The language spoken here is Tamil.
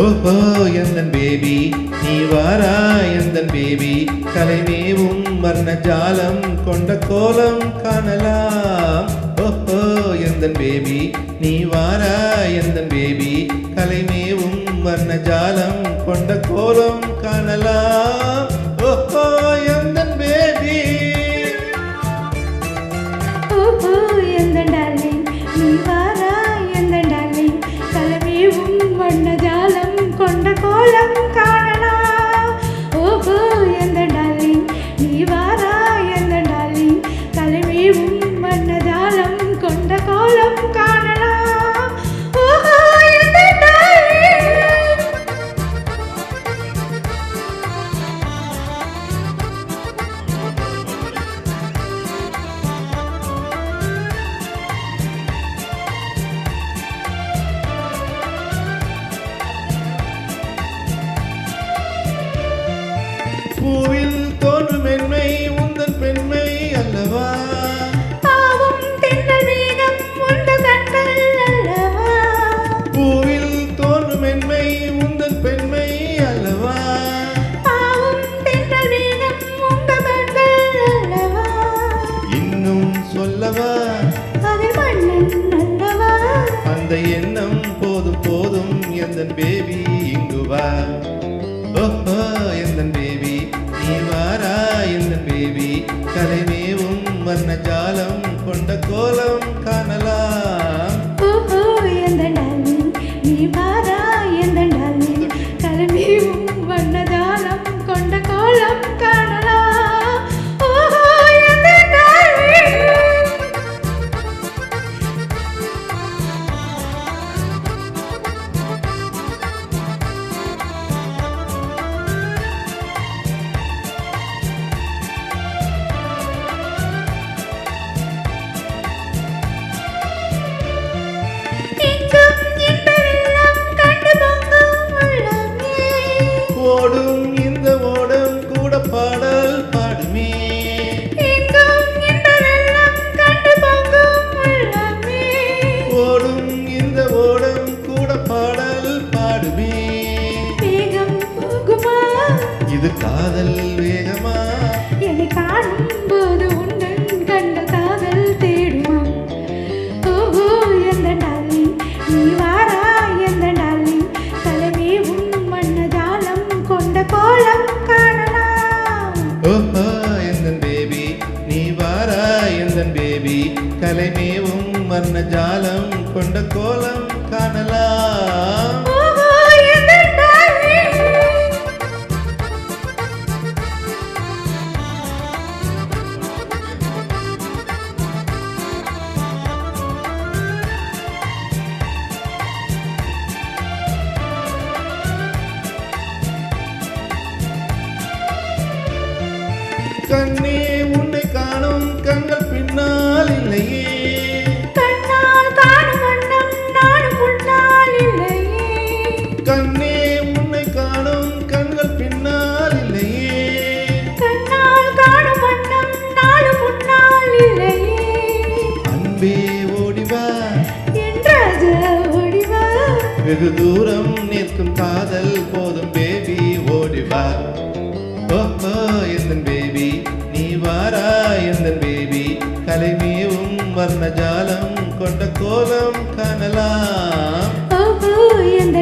ஓஹோ எந்தன் பேபி நீ வாரா எந்தன் பேபி கலைமேவும் வர்ண ஜாலம் கொண்ட கோலம் காணலாம். ஓஹோ எந்தன் பேபி நீ வாரா எந்தன் பேபி கலைமேவும் வர்ண ஜாலம் கொண்ட கோலம் காணலாம். ஓஹோ எந்தன் பேபி ஓஹோ எந்தன் டார்லிங் நீ வாரா எந்தன் டார்லிங் கலைமேவும் வண்ண ஜாலம் கொண்ட கோலம் காணலாம். ஓஹோ எந்தன் டார்லிங் நீ வாரா எந்தன் டார்லிங் கலைமேவும் வண்ண ஜாலம் கொண்ட கோலம் காணலாம். ஓஹோ எந்தன் டார்லிங் பூவில் தோன்றும் மென்மை உந்தன் பெண்மை அல்லவா. பாவம் தென்றல் மேகம் உந்த கண்கள் அல்லவா. பூவில் தோன்றும் மென்மை உந்தன் பெண்மை அல்லவா. பாவம் தென்றல் மேகம் உந்த கண்கள் அல்லவா. இன்னும் சொல்லவா அது மன்னன் அல்லவா. அந்த எண்ணம் போதும் போதும் எந்தன் பேபி இங்கு வா. ஓஹோ எந்தன் பேபி நீ வாரா எந்தன் பேபி கலைமேவும் வர்ண ஜாலம் கொண்ட கோலம் காணலாம். ஓஹோ எந்தன் டார்லிங் நீ வாரா எந்தன் டார்லிங் கலைமேவும் வண்ண ஜாலம் கொண்ட கோலம் காணலாம். ஓஹோ எந்தன் டார்லிங் ஓடும் இந்த ஓடம் கூட பாடல் பாடுமே. ஓடும் இந்த ஓடம் கூட பாடல் பாடுமே. இது காதல் வேகமா என்னை காணும்போது உன்னன் கண்ட காதல் தேடுமா. ஓஹோ எந்த டார்லிங் நீ வாரா எந்த டார்லிங் கலைமேவும் வண்ண ஜாலம் கொண்ட கோலம் காணலாம். ஓஹோ எந்தன் பேபி நீ வாரா எந்தன் பேபி கலைமேவும் வர்ண ஜாலம் கொண்ட கோலம் காணலாம். ஓஹோ எந்த டார்லிங் கண்ணே உன்னை காணும் கண்கள் பின்னால் இல்லையே. கண்ணால் காணும் வண்ணம் நானும் முன்னால் இல்லையே. கண்ணே உன்னை காணும் கண்கள் பின்னால் இல்லையே. கண்ணால் காணும் வண்ணம் நானும் முன்னால் இல்லையே. அன்பே ஓடிவா என் ராஜா ஓடிவா. வெகு தூரம் நிற்கும் காதல் போதும் பேபி ஓடிவா. ஓஹோ எந்தன் பேபி நீ வாரா எந்தன் பேபி கலைமேவும் வர்ண ஜாலம் கொண்ட கோலம் காணலாம். ஓஹோ எந்த